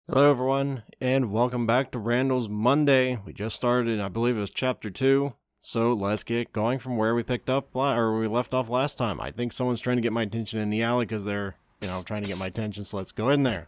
Hello, everyone, and welcome back to Randall's Monday. We just started, I believe it was Chapter 2, so let's get going from where we picked up, or we left off last time. I think someone's trying to get my attention in the alley because they're, trying to get my attention, so let's go in there.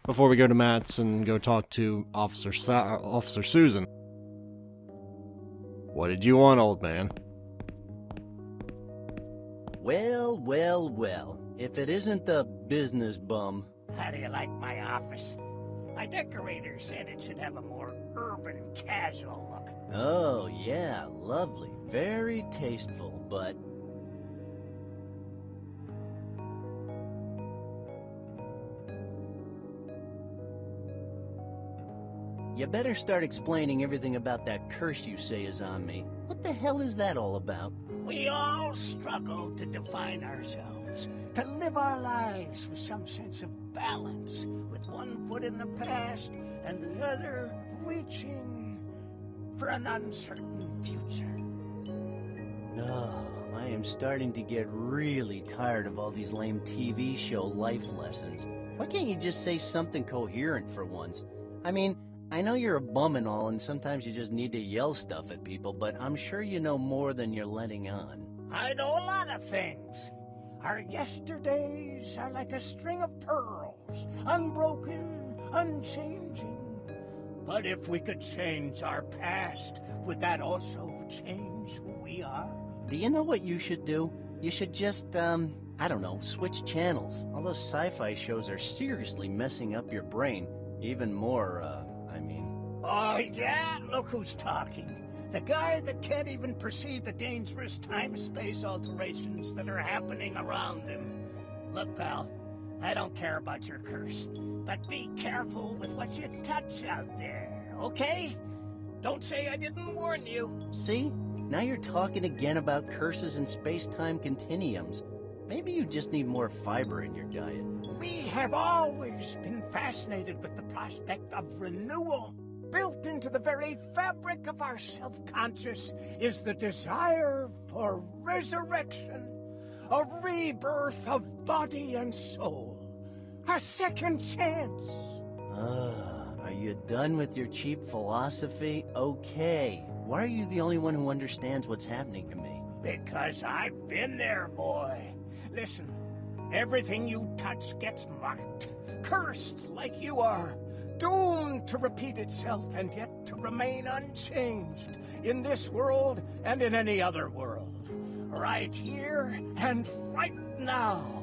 Before we go to Matt's and go talk to Officer Susan. What did you want, old man? Well, if it isn't the business bum. How do you like my office? My decorator said it should have a more urban, casual look. Oh, yeah, lovely. Very tasteful, but... You better start explaining everything about that curse you say is on me. What the hell is that all about? We all struggle to define ourselves, to live our lives with some sense of balance, with one foot in the past and the other reaching for an uncertain future. Oh, I am starting to get really tired of all these lame TV show life lessons. Why can't you just say something coherent for once? I mean, I know you're a bum and all, and sometimes you just need to yell stuff at people, but I'm sure you know more than you're letting on. I know a lot of things. Our yesterdays are like a string of pearls, unbroken, unchanging. But if we could change our past, would that also change who we are? Do you know what you should do? You should just, I don't know, switch channels. All those sci-fi shows are seriously messing up your brain. Even more, Oh, yeah? Look who's talking. The guy that can't even perceive the dangerous time-space alterations that are happening around him. Look, pal, I don't care about your curse, but be careful with what you touch out there, okay? Don't say I didn't warn you. See? Now you're talking again about curses and space-time continuums. Maybe you just need more fiber in your diet. We have always been fascinated with the prospect of renewal. Built into the very fabric of our self-conscious is the desire for resurrection, a rebirth of body and soul, a second chance. Are you done with your cheap philosophy? Okay. Why are you the only one who understands what's happening to me? Because I've been there, boy. Listen, everything you touch gets marked, cursed like you are. Doomed to repeat itself and yet to remain unchanged in this world and in any other world. Right here and right now.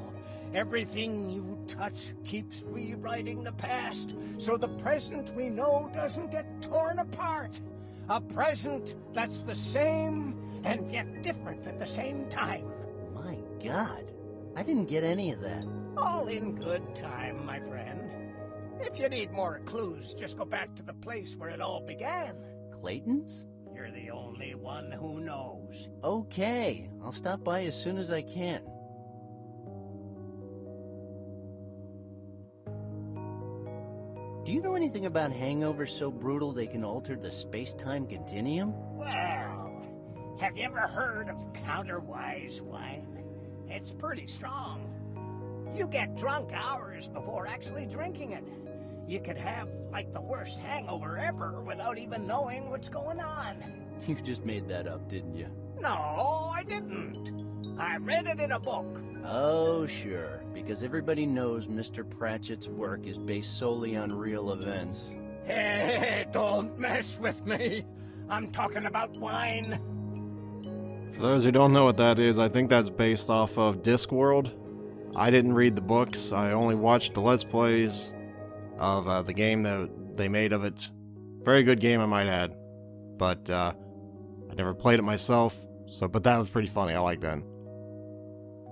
Everything you touch keeps rewriting the past, so the present we know doesn't get torn apart. A present that's the same and yet different at the same time. My God, I didn't get any of that. All in good time, my friend. If you need more clues, just go back to the place where it all began. Clayton's? You're the only one who knows. Okay, I'll stop by as soon as I can. Do you know anything about hangovers so brutal they can alter the space-time continuum? Well, have you ever heard of counterwise wine? It's pretty strong. You get drunk hours before actually drinking it. You could have, like, the worst hangover ever without even knowing what's going on. You just made that up, didn't you? No, I didn't. I read it in a book. Oh, sure, because everybody knows Mr. Pratchett's work is based solely on real events. Hey, don't mess with me. I'm talking about wine. For those who don't know what that is, I think that's based off of Discworld. I didn't read the books, I only watched the Let's Plays of the game that they made of it. Very good game, I might add. But I never played it myself, but that was pretty funny. I liked that.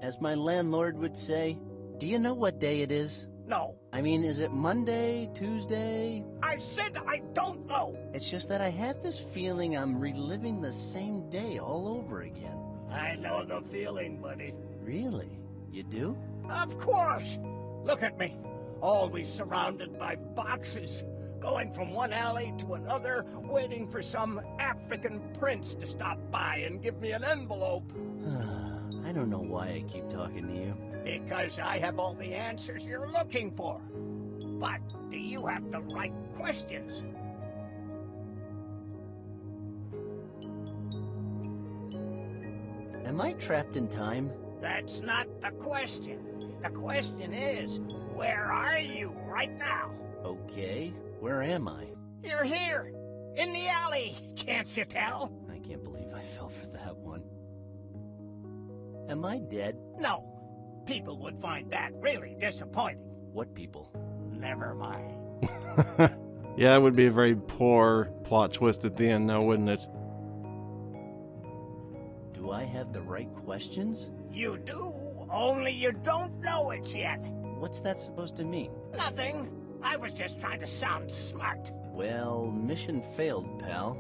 As my landlord would say, do you know what day it is? No. I mean, is it Monday, Tuesday? I said I don't know. It's just that I have this feeling I'm reliving the same day all over again. I know the feeling, buddy. Really? You do? Of course. Look at me. Always surrounded by boxes. Going from one alley to another, waiting for some African prince to stop by and give me an envelope. I don't know why I keep talking to you. Because I have all the answers you're looking for. But do you have the right questions? Am I trapped in time? That's not the question. The question is, where are you right now? Okay, where am I? You're here, in the alley, can't you tell? I can't believe I fell for that one. Am I dead? No. People would find that really disappointing. What people? Never mind. Yeah, that would be a very poor plot twist at the end, now, wouldn't it? Do I have the right questions? You do, only you don't know it yet. What's that supposed to mean? Nothing. I was just trying to sound smart. Well, mission failed, pal.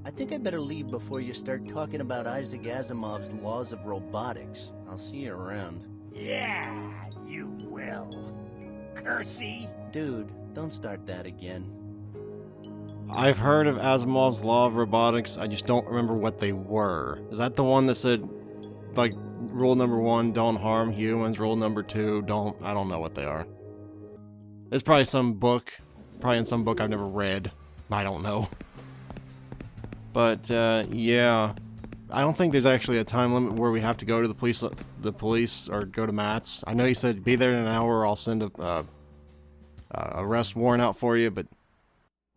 I think I better leave before you start talking about Isaac Asimov's laws of robotics. I'll see you around. Yeah, you will. Cursey. Dude, don't start that again. I've heard of Asimov's law of robotics, I just don't remember what they were. Is that the one that said, like, rule number 1, don't harm humans, rule number 2, I don't know what they are. It's probably some book, probably in some book I've never read, I don't know. But, yeah, I don't think there's actually a time limit where we have to go to the police or go to Matt's. I know he said, be there in an hour or I'll send a arrest warrant out for you, but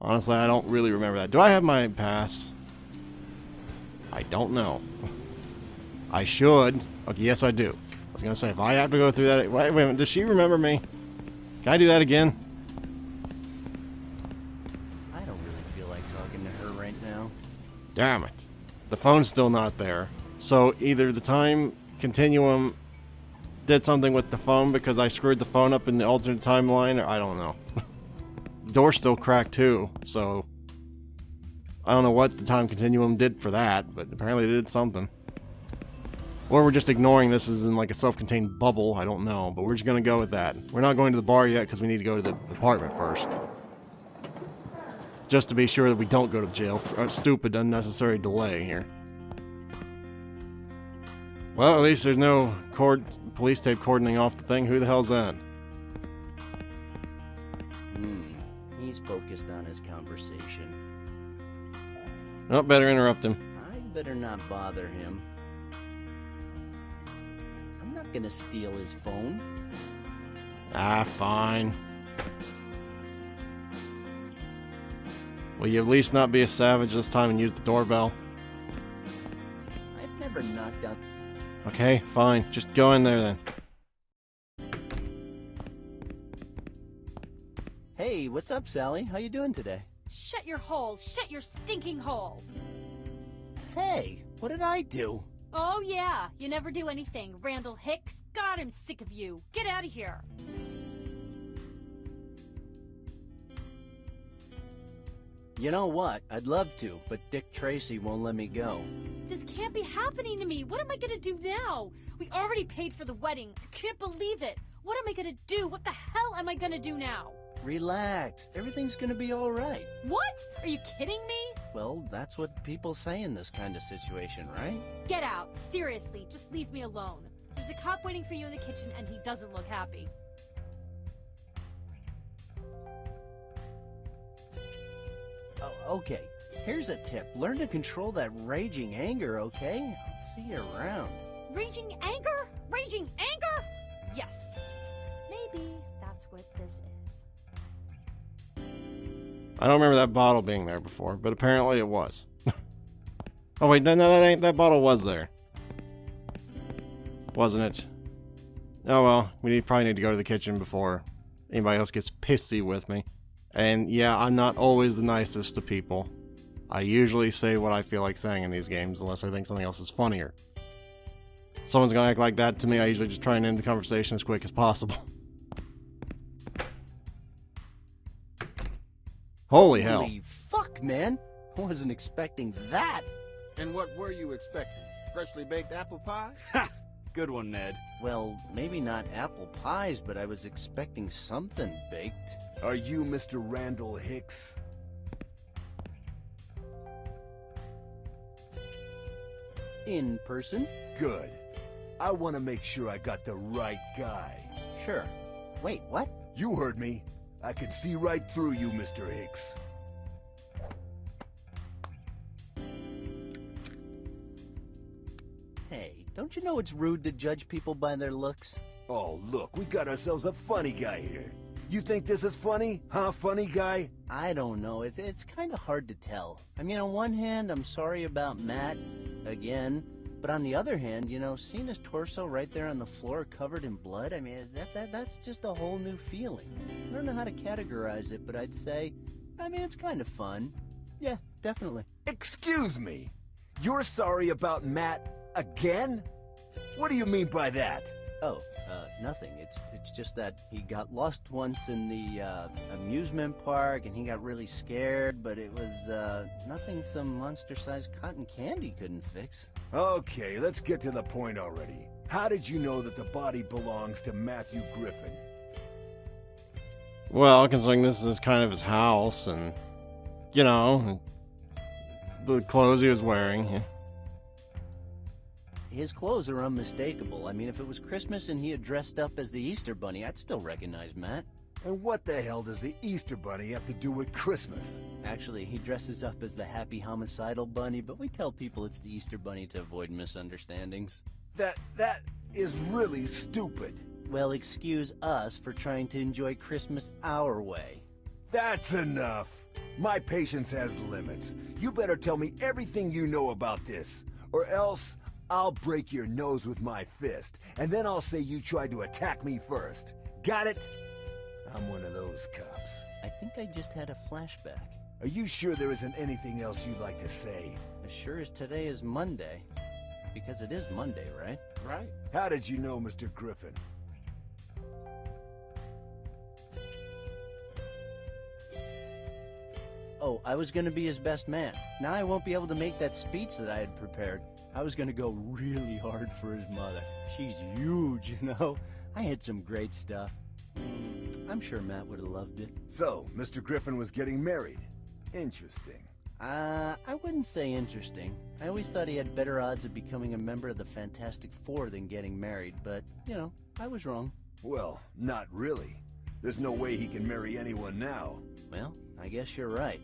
honestly, I don't really remember that. Do I have my pass? I don't know. I should. Okay, yes, I do. I was gonna say, if I have to go through that... Wait a minute, does she remember me? Can I do that again? I don't really feel like talking to her right now. Damn it. The phone's still not there. So either the time continuum did something with the phone because I screwed the phone up in the alternate timeline, or I don't know. The door's still cracked too, so I don't know what the time continuum did for that, but apparently it did something. Or we're just ignoring this as in like a self-contained bubble, I don't know, but we're just gonna go with that. We're not going to the bar yet because we need to go to the apartment first. Just to be sure that we don't go to jail for a stupid, unnecessary delay here. Well, at least there's no police tape cordoning off the thing. Who the hell's that? He's focused on his conversation. Oh, better interrupt him. I'd better not bother him. I'm not gonna steal his phone. Ah, fine. Will you at least not be a savage this time and use the doorbell? I've never knocked on... Okay, fine. Just go in there then. Hey, what's up, Sally? How you doing today? Shut your hole! Shut your stinking hole! Hey, what did I do? Oh yeah, you never do anything. Randal Hicks, God, I'm sick of you. Get out of here. You know what? I'd love to, but Dick Tracy won't let me go. This can't be happening to me. What am I gonna do now? We already paid for the wedding. I can't believe it. What am I gonna do? What the hell am I gonna do now? Relax. Everything's gonna be alright. What? Are you kidding me? Well, that's what people say in this kind of situation, right? Get out. Seriously, just leave me alone. There's a cop waiting for you in the kitchen and he doesn't look happy. Oh, okay. Here's a tip. Learn to control that raging anger, okay? I'll see you around. Raging anger? Raging anger? Yes. Maybe that's what this is. I don't remember that bottle being there before, but apparently it was. Oh wait, no, that bottle was there. Wasn't it? Oh well, probably need to go to the kitchen before anybody else gets pissy with me. And yeah, I'm not always the nicest to people. I usually say what I feel like saying in these games, unless I think something else is funnier. If someone's gonna act like that to me, I usually just try and end the conversation as quick as possible. Holy hell. Holy fuck, man! I wasn't expecting that! And what were you expecting? Freshly baked apple pie? Ha! Good one, Ned. Well, maybe not apple pies, but I was expecting something baked. Are you Mr. Randal Hicks? In person? Good. I want to make sure I got the right guy. Sure. Wait, what? You heard me. I can see right through you, Mr. Hicks. Hey, don't you know it's rude to judge people by their looks? Oh, look, we got ourselves a funny guy here. You think this is funny? Huh, funny guy? I don't know. It's kind of hard to tell. I mean, on one hand, I'm sorry about Matt, again. But on the other hand, you know, seeing his torso right there on the floor covered in blood, I mean, that's just a whole new feeling. I don't know how to categorize it, but I'd say, I mean, it's kind of fun. Yeah, definitely. Excuse me. You're sorry about Matt again? What do you mean by that? Oh, nothing. It's just that he got lost once in the amusement park and he got really scared, but it was nothing some monster-sized cotton candy couldn't fix. Okay, let's get to the point already. How did you know that the body belongs to Matthew Griffin? Well, considering this is kind of his house and, you know, the clothes he was wearing. Yeah. His clothes are unmistakable. I mean, if it was Christmas and he had dressed up as the Easter Bunny, I'd still recognize Matt. And what the hell does the Easter Bunny have to do with Christmas? Actually, he dresses up as the happy homicidal bunny, but we tell people it's the Easter Bunny to avoid misunderstandings. That is really stupid. Well, excuse us for trying to enjoy Christmas our way. That's enough. My patience has limits. You better tell me everything you know about this, or else I'll break your nose with my fist, and then I'll say you tried to attack me first. Got it? I'm one of those cops. I think I just had a flashback. Are you sure there isn't anything else you'd like to say? As sure as today is Monday. Because it is Monday, right? Right. How did you know Mr. Griffin? Oh, I was gonna be his best man. Now I won't be able to make that speech that I had prepared. I was gonna go really hard for his mother. She's huge, you know? I had some great stuff. I'm sure Matt would have loved it. So, Mr. Griffin was getting married. Interesting. I wouldn't say interesting. I always thought he had better odds of becoming a member of the Fantastic Four than getting married, but, you know, I was wrong. Well, not really. There's no way he can marry anyone now. Well, I guess you're right.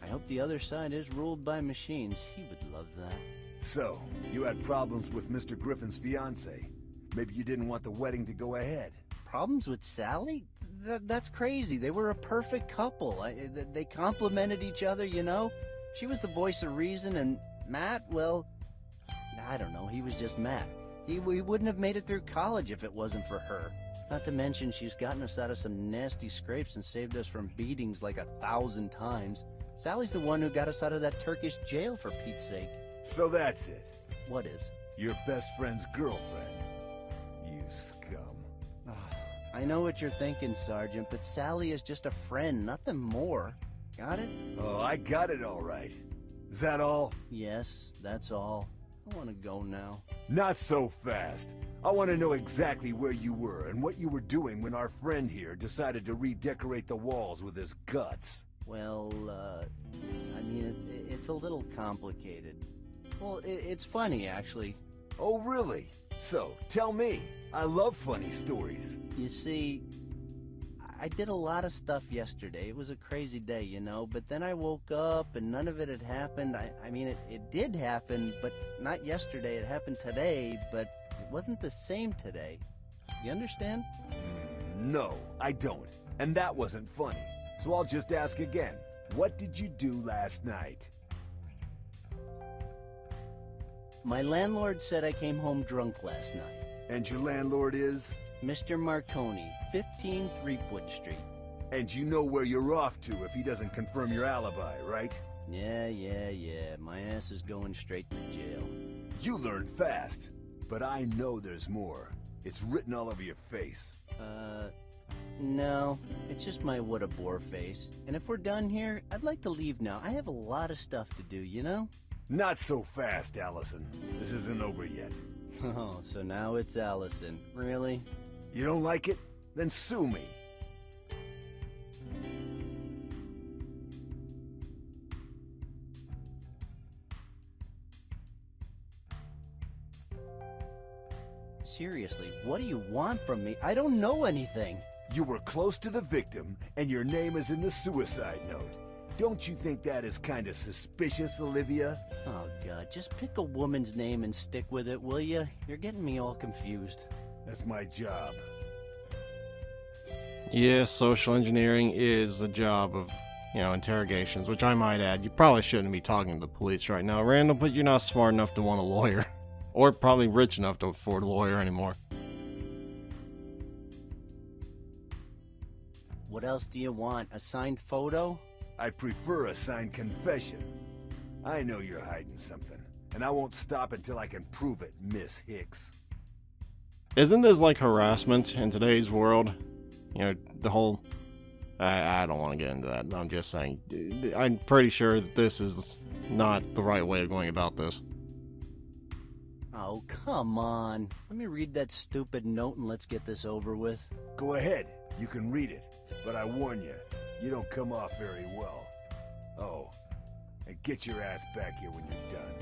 I hope the other side is ruled by machines. He would love that. So, you had problems with Mr. Griffin's fiancée. Maybe you didn't want the wedding to go ahead. Problems with Sally? That's crazy. They were a perfect couple. They complimented each other, you know? She was the voice of reason, and Matt, well, I don't know. He was just Matt. He wouldn't have made it through college if it wasn't for her. Not to mention, she's gotten us out of some nasty scrapes and saved us from beatings like 1,000 times. Sally's the one who got us out of that Turkish jail, for Pete's sake. So that's it. What is? Your best friend's girlfriend. You scum. I know what you're thinking, Sergeant, but Sally is just a friend, nothing more. Got it? Oh, I got it all right. Is that all? Yes, that's all. I want to go now. Not so fast. I want to know exactly where you were and what you were doing when our friend here decided to redecorate the walls with his guts. Well, I mean, it's a little complicated. Well, it's funny, actually. Oh, really? So, tell me. I love funny stories. You see, I did a lot of stuff yesterday. It was a crazy day, you know, but then I woke up and none of it had happened. I mean, it did happen, but not yesterday. It happened today, but it wasn't the same today. You understand? No, I don't. And that wasn't funny. So I'll just ask again. What did you do last night? My landlord said I came home drunk last night. And your landlord is? Mr. Marconi, 15 Threepwood Street. And you know where you're off to if he doesn't confirm your alibi, right? Yeah. My ass is going straight to jail. You learn fast. But I know there's more. It's written all over your face. No. It's just my what a bore face. And if we're done here, I'd like to leave now. I have a lot of stuff to do, you know? Not so fast, Allison. This isn't over yet. Oh, so now it's Allison. Really? You don't like it? Then sue me. Seriously, what do you want from me? I don't know anything. You were close to the victim, and your name is in the suicide note. Don't you think that is kind of suspicious, Olivia? Oh, God, just pick a woman's name and stick with it, will you? You're getting me all confused. That's my job. Yeah, social engineering is a job of, interrogations, which I might add, you probably shouldn't be talking to the police right now, Randall, but you're not smart enough to want a lawyer. Or probably rich enough to afford a lawyer anymore. What else do you want? A signed photo? I prefer a signed confession. I know you're hiding something, and I won't stop until I can prove it, Miss Hicks. Isn't this like harassment in today's world? The whole... I don't want to get into that. I'm just saying. I'm pretty sure that this is not the right way of going about this. Oh, come on. Let me read that stupid note and let's get this over with. Go ahead, you can read it, but I warn you, you don't come off very well. Oh, and get your ass back here when you're done.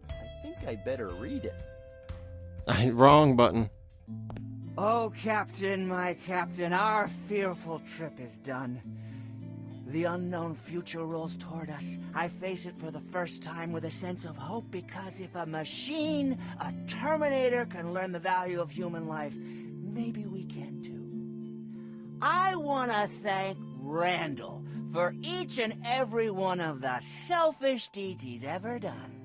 I think I better read it. Wrong button. Oh, Captain, my Captain, our fearful trip is done. The unknown future rolls toward us. I face it for the first time with a sense of hope, because if a machine, a Terminator, can learn the value of human life, maybe we can too. I want to thank Randal for each and every one of the selfish deeds he's ever done.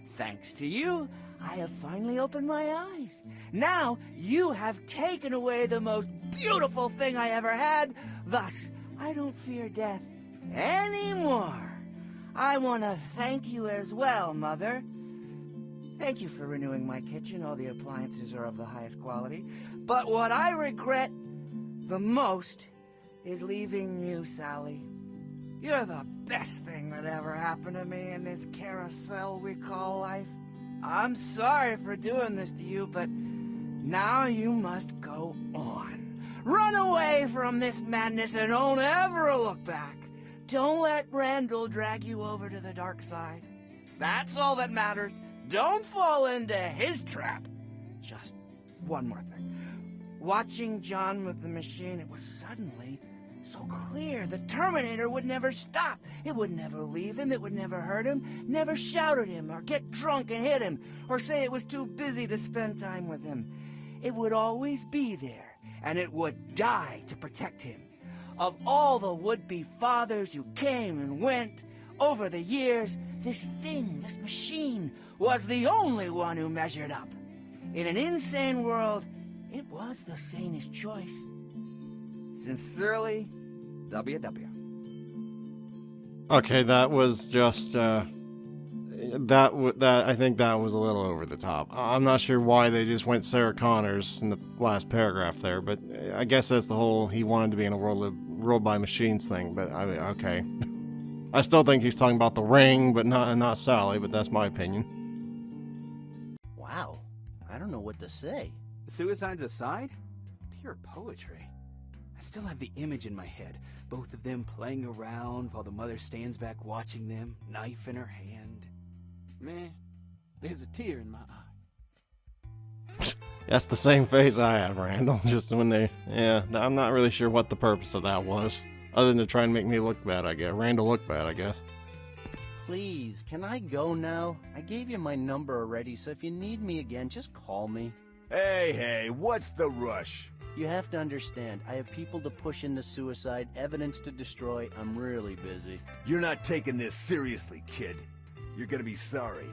Thanks to you, I have finally opened my eyes. Now, you have taken away the most beautiful thing I ever had. Thus, I don't fear death anymore. I want to thank you as well, Mother. Thank you for renewing my kitchen. All the appliances are of the highest quality. But what I regret the most is leaving you, Sally. You're the best thing that ever happened to me in this carousel we call life. I'm sorry for doing this to you, but now you must go on. Run away from this madness and don't ever look back. Don't let Randal drag you over to the dark side. That's all that matters. Don't fall into his trap. Just one more thing. Watching John with the machine, it was suddenly so clear. The Terminator would never stop. It would never leave him. It would never hurt him. Never shout at him or get drunk and hit him or say it was too busy to spend time with him. It would always be there, and it would die to protect him. Of all the would-be fathers who came and went over the years, this thing, this machine, was the only one who measured up. In an insane world, it was the sanest choice. Sincerely, WW. Okay, that was just, I think that was a little over the top. I'm not sure why they just went Sarah Connors in the last paragraph there, but I guess that's the whole he wanted to be in a world ruled by machines thing, but I mean, okay. I still think he's talking about the ring, but not Sally, but that's my opinion. Wow, I don't know what to say. Suicides aside, pure poetry. I still have the image in my head, both of them playing around while the mother stands back watching them, knife in her hand. Man, there's a tear in my eye. That's the same face I have, Randall, just when I'm not really sure what the purpose of that was, other than to try and make me look bad, I guess. Randall look bad, I guess. Please, can I go now? I gave you my number already, so if you need me again, just call me. Hey, what's the rush? You have to understand, I have people to push into suicide, evidence to destroy. I'm really busy. You're not taking this seriously, kid. You're gonna be sorry.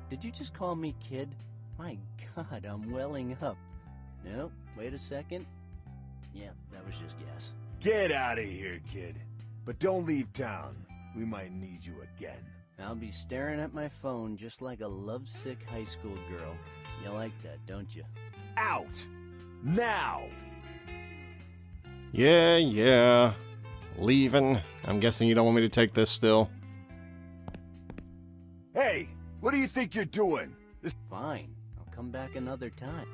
Did you just call me kid? My God, I'm welling up. No, wait a second. Yeah, that was just guess. Get out of here, kid. But don't leave town. We might need you again. I'll be staring at my phone just like a lovesick high school girl. You like that, don't you? Out! Now! Yeah. Leaving. I'm guessing you don't want me to take this still. Hey, what do you think you're doing? Fine, I'll come back another time.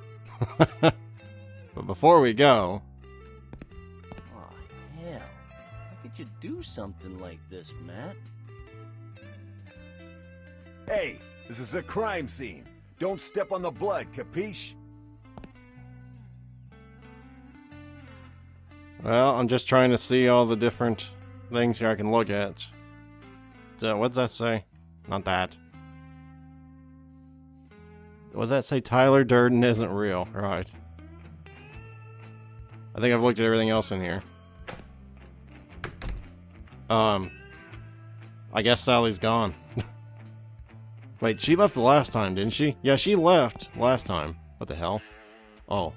But before we go... Oh, hell. How could you do something like this, Matt? Hey, this is a crime scene. Don't step on the blood, capiche? Well, I'm just trying to see all the different things here I can look at. So, what does that say? Not that. What does that say? Tyler Durden isn't real. Right. I think I've looked at everything else in here. I guess Sally's gone. Wait, she left the last time, didn't she? Yeah, she left last time. What the hell? Oh,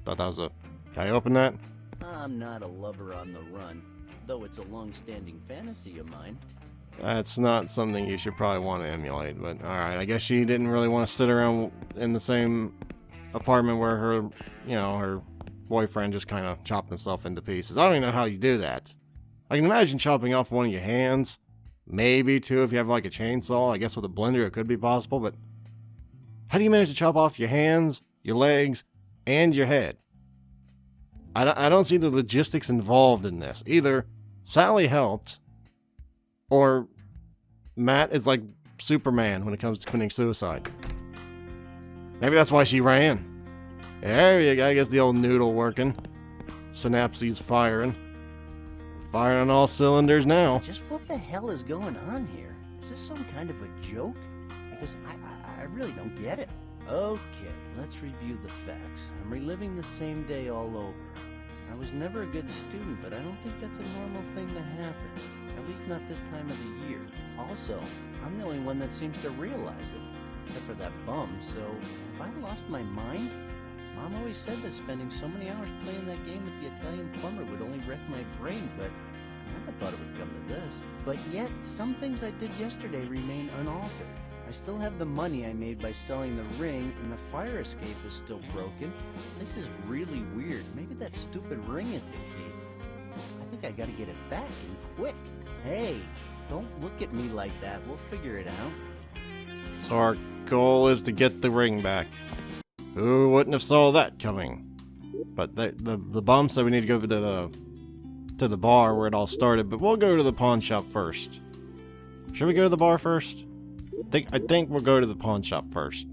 thought that was a... Can I open that? I'm not a lover on the run, though it's a long-standing fantasy of mine. That's not something you should probably want to emulate, but alright, I guess she didn't really want to sit around in the same apartment where her, you know, her boyfriend just kind of chopped himself into pieces. I don't even know how you do that. I can imagine chopping off one of your hands, maybe two if you have like a chainsaw. I guess with a blender it could be possible, but how do you manage to chop off your hands, your legs, and your head? I don't see the logistics involved in this. Either Sally helped, or Matt is like Superman when it comes to committing suicide. Maybe that's why she ran. There you go. I guess the old noodle working. Synapses firing. Firing on all cylinders now. Just what the hell is going on here? Is this some kind of a joke? Because I really don't get it. Okay, let's review the facts. I'm reliving the same day all over. I was never a good student, but I don't think that's a normal thing to happen. At least not this time of the year. Also, I'm the only one that seems to realize it. Except for that bum, so have I lost my mind? Mom always said that spending so many hours playing that game with the Italian plumber would only wreck my brain, but I never thought it would come to this. But yet, some things I did yesterday remain unaltered. I still have the money I made by selling the ring, and the fire escape is still broken. This is really weird. Maybe that stupid ring is the key. I think I gotta get it back, and quick. Hey, don't look at me like that. We'll figure it out. So our goal is to get the ring back. Who wouldn't have saw that coming? But the bum said we need to go to the bar where it all started, but we'll go to the pawn shop first. Should we go to the bar first? I think we'll go to the pawn shop first.